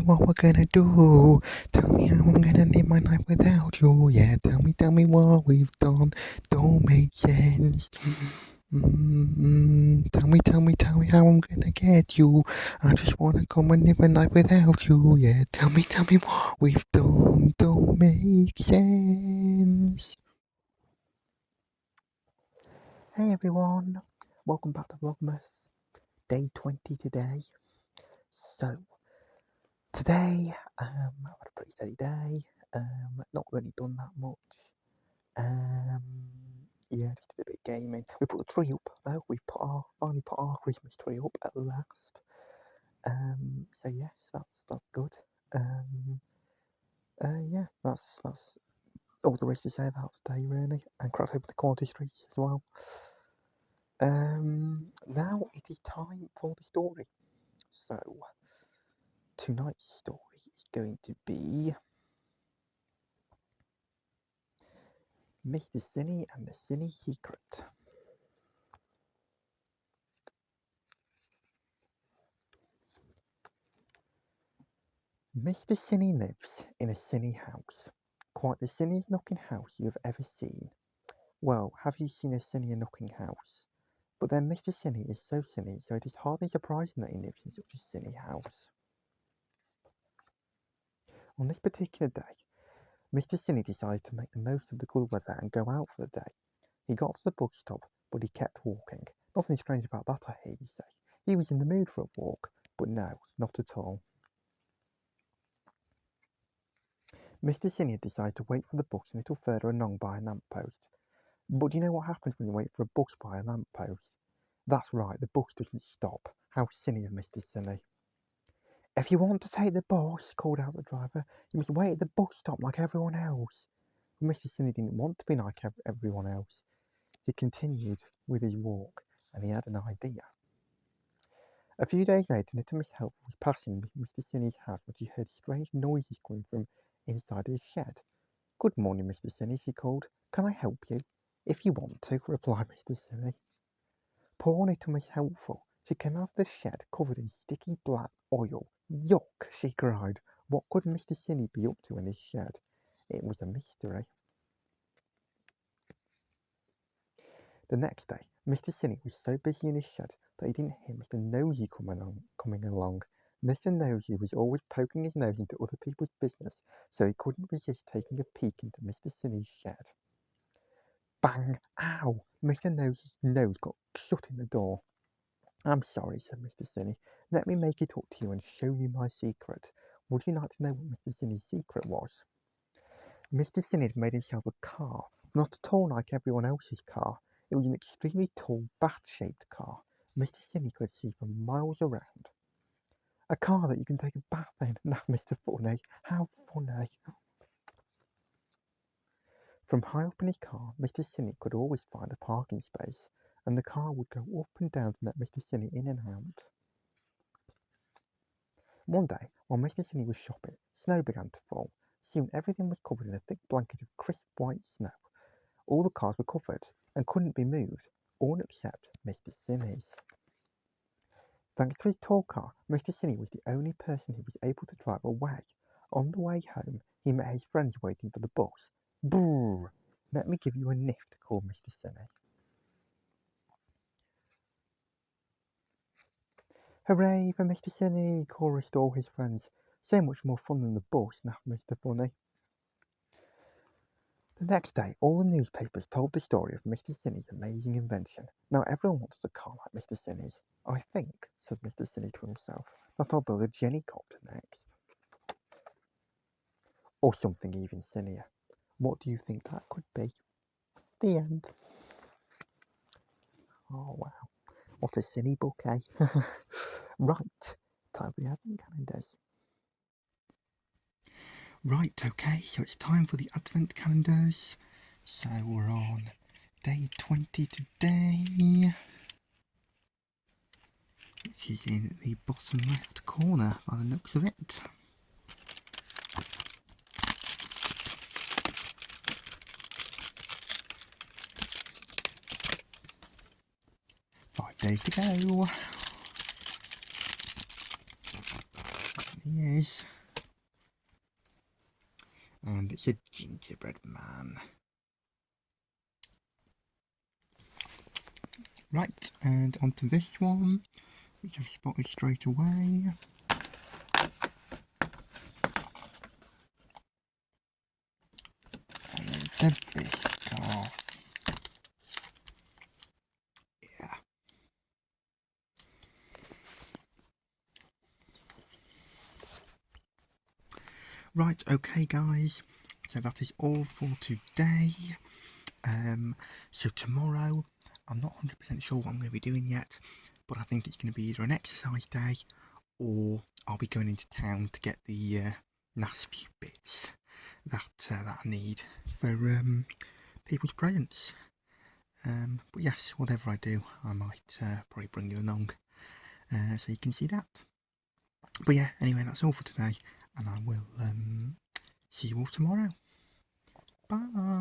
what we're gonna do. Tell me how I'm gonna live my life without you. Yeah, tell me what we've done. Don't make sense. Tell me how I'm gonna get you. I just wanna come and live my life without you. Yeah, tell me what we've done. Don't make sense. Hey everyone, welcome back to Vlogmas. Day 20 today. So, today, I've had a pretty steady day. Not really done that much. Yeah, just did a bit of gaming. We put the tree up though. We finally put our Christmas tree up at last. So yes, that's good. Yeah, that's all there is to say about today really. And cracked open the quality streets as well. Now it is time for the story. So, tonight's story is going to be Mr. Sinny and the Sinny Secret. Mr. Sinny lives in a Sinny house. Quite the Sinniest looking house you have ever seen. Well, have you seen a Sinnier looking house? But then Mr. Sinny is so Sinny, so it is hardly surprising that he lives in such a Sinny house. On this particular day, Mr. Sinny decided to make the most of the good weather and go out for the day. He got to the bus stop, but he kept walking. Nothing strange about that, I hear you say. He was in the mood for a walk, but no, not at all. Mr. Sinny decided to wait for the bus a little further along by a lamppost. But do you know what happens when you wait for a bus by a lamppost? That's right, the bus doesn't stop. How silly of Mr. Sinny. If you want to take the bus, called out the driver, you must wait at the bus stop like everyone else. But Mr. Sinny didn't want to be like everyone else. He continued with his walk, and he had an idea. A few days later, little Miss Helpful was passing Mr. Sinny's house when she heard strange noises coming from inside his shed. "Good morning, Mr. Sinny," she called. "Can I help you?" "If you want to," replied Mr. Sinny. Poor little Miss Helpful. She came out of the shed covered in sticky black oil. "Yuck!" she cried. What could Mr. Sinny be up to in his shed? It was a mystery. The next day, Mr. Sinny was so busy in his shed that he didn't hear Mr. Nosy coming along. Mr. Nosy was always poking his nose into other people's business, so he couldn't resist taking a peek into Mr. Sinny's shed. Bang! Ow! Mr. Nosy's nose got shut in the door. "I'm sorry," said Mr. Sinny. "Let me make it up to you and show you my secret. Would you like to know what Mr. Sinny's secret was?" Mr. Sinny had made himself a car, not at all like everyone else's car. It was an extremely tall, bat-shaped car. Mr. Sinny could see for miles around. "A car that you can take a bath in," laughed Mr. Funny. "How funny!" From high up in his car, Mr. Sinny could always find a parking space, and the car would go up and down to let Mr. Sinny in and out. One day, while Mr. Sinny was shopping, snow began to fall. Soon everything was covered in a thick blanket of crisp white snow. All the cars were covered and couldn't be moved, all except Mr. Sinny's. Thanks to his tall car, Mr. Sinny was the only person who was able to drive away. On the way home, he met his friends waiting for the bus. "Brrr! Let me give you a lift," called Mr. Sinny. "Hooray for Mr. Sinny!" chorused all his friends. "So much more fun than the bus," laughed Mr. Funny. The next day, all the newspapers told the story of Mr. Sinny's amazing invention. Now everyone wants a car like Mr. Sinny's. "I think," said Mr. Sinny to himself, "that I'll build a Jenny-copter next." Or something even Sinnier. What do you think that could be? The end. Oh wow, what a Sinny book, eh? Right, time for the advent calendars. Right, okay, so it's time for the advent calendars. So we're on day 20 today, which is in the bottom left corner by the looks of it. Days to go. he is. And it's a gingerbread man. Right, and onto this one, which I've spotted straight away. And there's a Biscoff. Yeah. Right, okay guys, so that is all for today. So tomorrow, I'm not 100% sure what I'm going to be doing yet, but I think it's going to be either an exercise day or I'll be going into town to get the last few bits that I need for people's presents. But yes, whatever I do, I might probably bring you along so you can see that. But yeah, anyway, that's all for today, and I will see you all tomorrow. Bye.